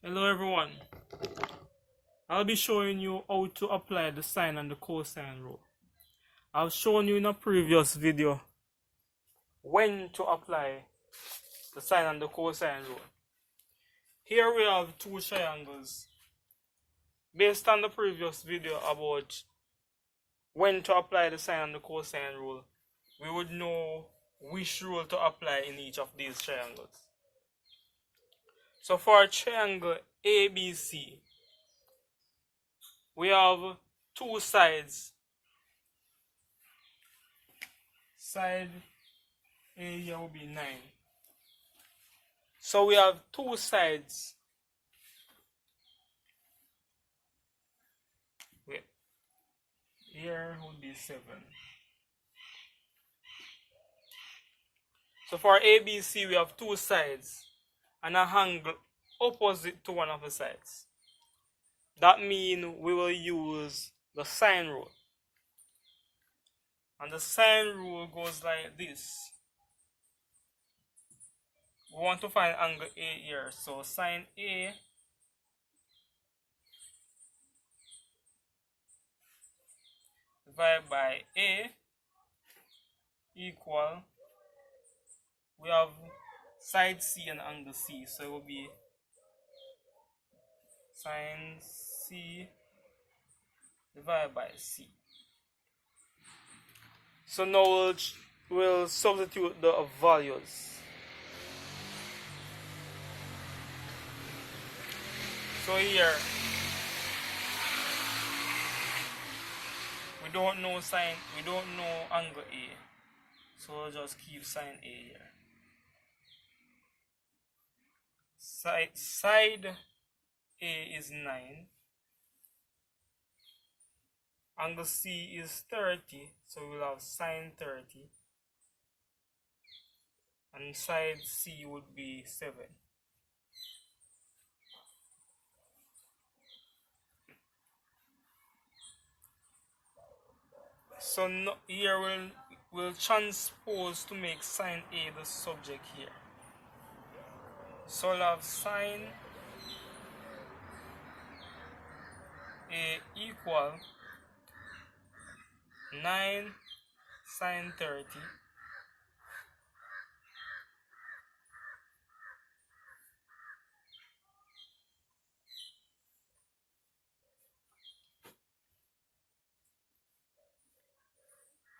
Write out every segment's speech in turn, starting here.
Hello everyone, I'll be showing you how to apply the sine and the cosine rule. I've shown you in a previous video when to apply the sine and the cosine rule. Here we have two triangles. Based on the previous video about when to apply the sine and the cosine rule, we would know which rule to apply in each of these triangles. So for triangle ABC, we have two sides. Side A here will be 9. So we have two sides. Wait. Here would be 7. So for ABC we have two sides and an angle opposite to one of the sides. That means we will use the sine rule. And the sine rule goes like this. We want to find angle A here. So sine A divided by A equal, we have side C and angle C. So it will be sine C divided by C. So now we'll substitute the values. So here we don't know angle A. So we'll just keep sine A here. Side A is 9. Angle C is 30, so we'll have sine 30. And side C would be 7. So here we'll transpose to make sine A the subject here. So we'll have sine A equal 9 sine 30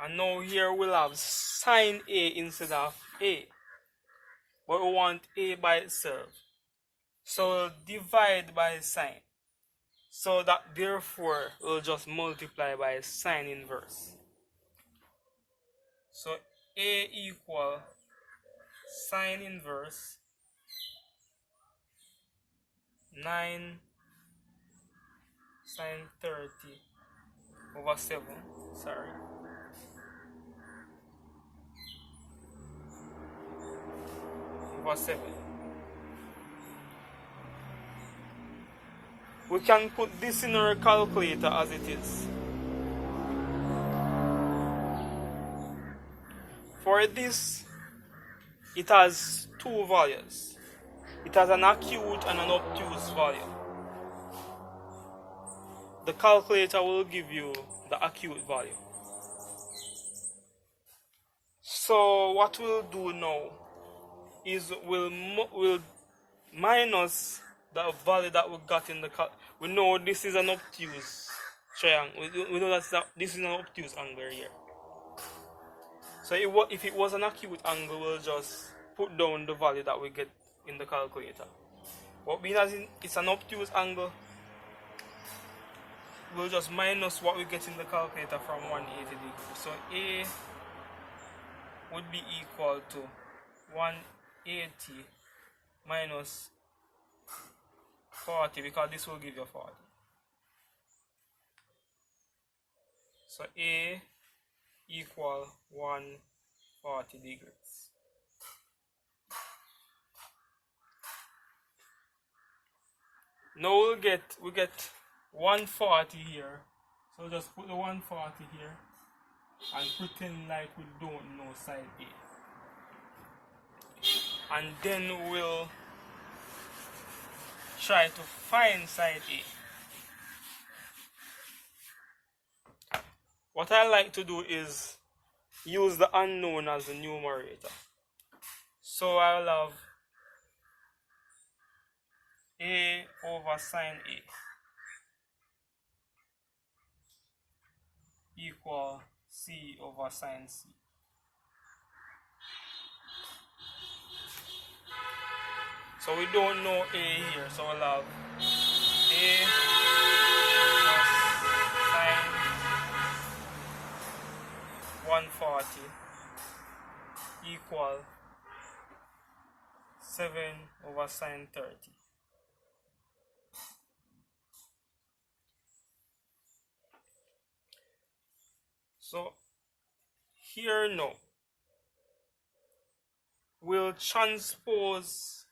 and now here we'll have sine A instead of A, but we want A by itself, so we'll divide by sine. So that therefore we'll just multiply by sine inverse. So A equal sine inverse 9 sine 30 over 7. Sorry. Over 7. We can put this in our calculator as it is. For this, it has two values. It has an acute and an obtuse value. The calculator will give you the acute value. So what we'll do now is we'll minus the value that we got in the we know this is an obtuse triangle. We know that this is an obtuse angle here. So if it was an acute angle, we'll just put down the value that we get in the calculator. But being as it's an obtuse angle, we'll just minus what we get in the calculator from 180 degrees. So A would be equal to 180 minus 40, because this will give you 40. So A equal 140 degrees. Now we get 140 here. So just put the 140 here and pretend like we don't know side A. And then we'll try to find side A. What I like to do is use the unknown as the numerator. So I'll have A over sine A equal C over sine C. So we don't know A here, so we'll have A plus sine 140 equal 7 over sine 30. So here now, we'll transpose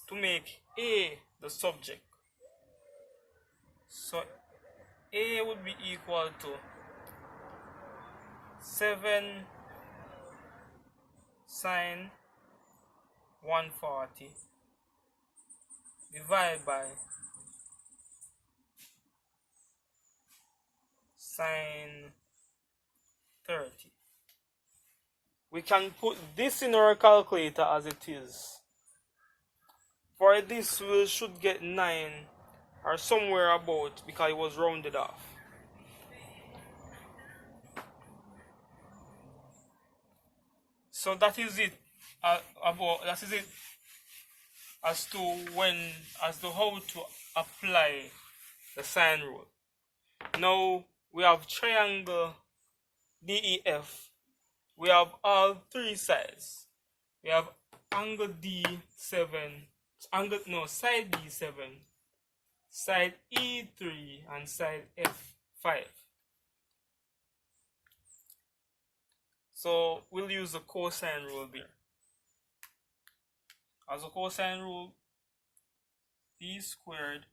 to make A the subject. So A would be equal to 7 sine 140 divided by sine 30. We can put this in our calculator as it is. For this, we should get 9 or somewhere about, because it was rounded off. So that is it as to how to apply the sine rule. Now we have triangle DEF. We have all three sides. We have angle D7, side D7, side E3, and side F5. So we'll use the cosine rule there. As a cosine rule, D squared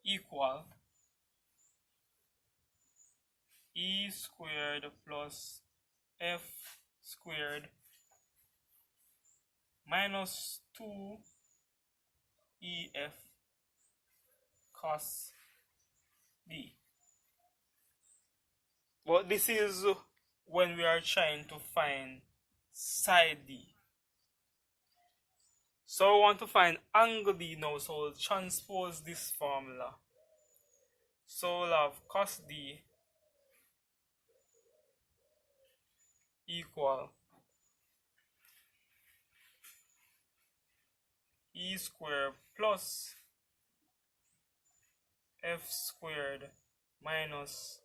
equal E squared plus F squared minus 2EF cos D. But this is when we are trying to find side D. So we want to find angle D now, so we'll transpose this formula. So we'll have cos D equal E squared plus F squared minus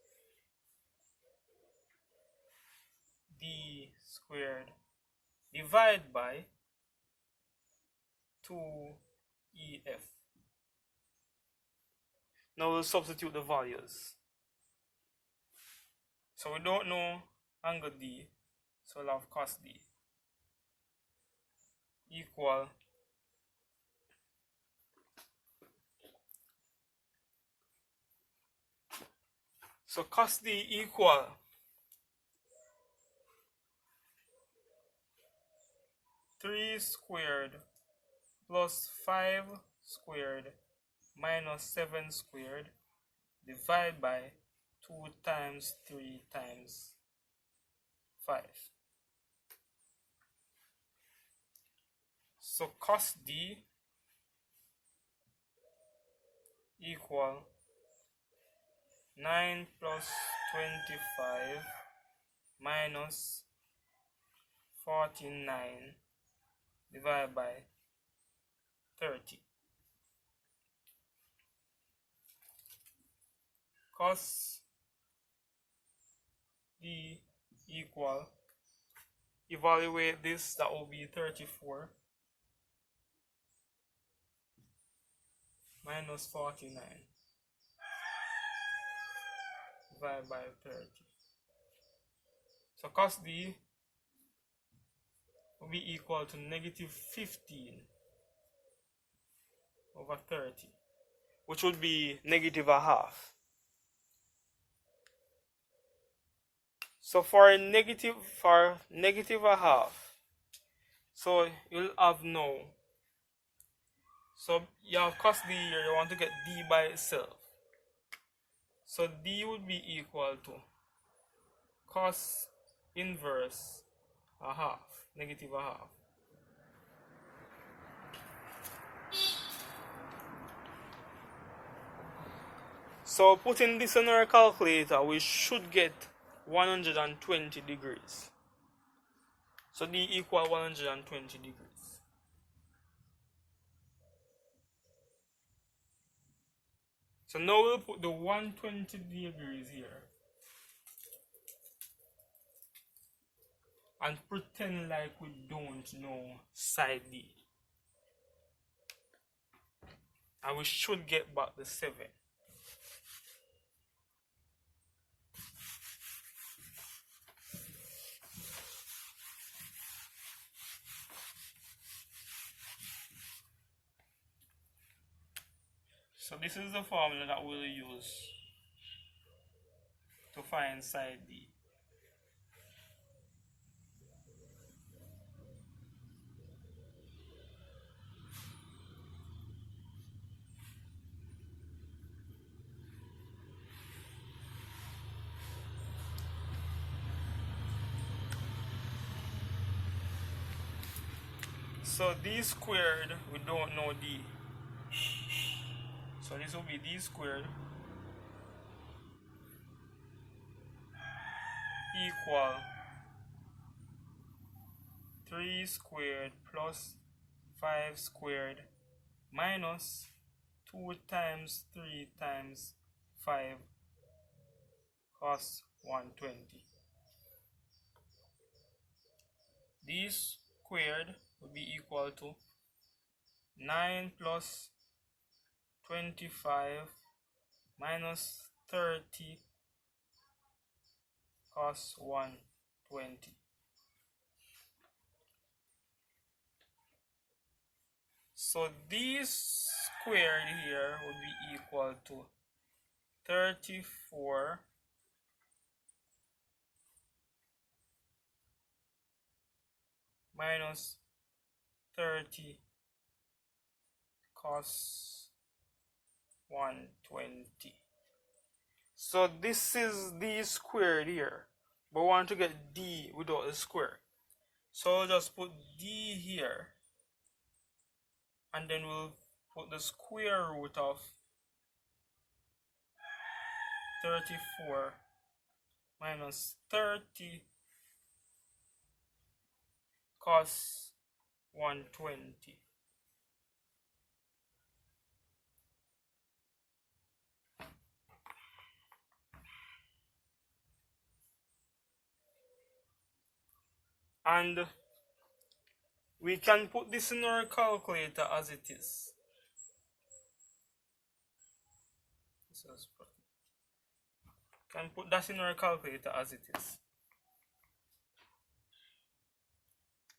D squared divided by 2EF. Now we'll substitute the values. So we don't know angle D, so we'll have cos D equal cos D equal 3 squared plus 5 squared minus 7 squared divided by 2 times 3 times 5. So cos D equal 9 plus 25 minus 49 divided by 30. Cos D equal, evaluate this, that will be 34 minus 49 divided by 30. So cos D will be equal to negative 15 over 30, which would be negative a half. So for negative a half, so you'll have now So you have cos d here, you want to get d by itself. So d would be equal to cos inverse a half, negative a half. So putting this in our calculator, we should get 120 degrees. So d equal 120 degrees. So now we'll put the 120 degrees here and pretend like we don't know side D. And we should get back the 7. So this is the formula that we'll use to find side D. So d squared, we don't know d. So this will be d squared equal 3 squared plus 5 squared minus 2 times 3 times 5 cos 120. D squared will be equal to 9 plus 25 minus 30 cos 120. So d squared here would be equal to 34 minus 30 cos 120. So this is d squared here, but we want to get d without the square. So I'll just put d here, and then we'll put the square root of 34 minus 30 cos 120. And we can put this in our calculator as it is. Can put that in our calculator as it is.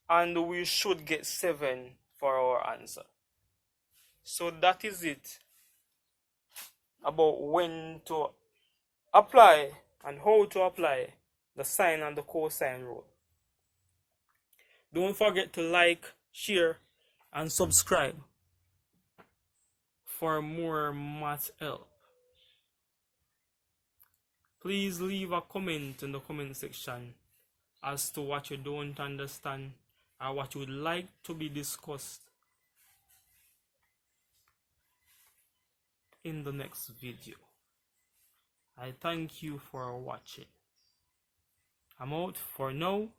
And we should get 7 for our answer. So that is it about when to apply and how to apply the sine and the cosine rule. Don't forget to like, share, and subscribe for more math help. Please leave a comment in the comment section as to what you don't understand or what you would like to be discussed in the next video. I thank you for watching. I'm out for now.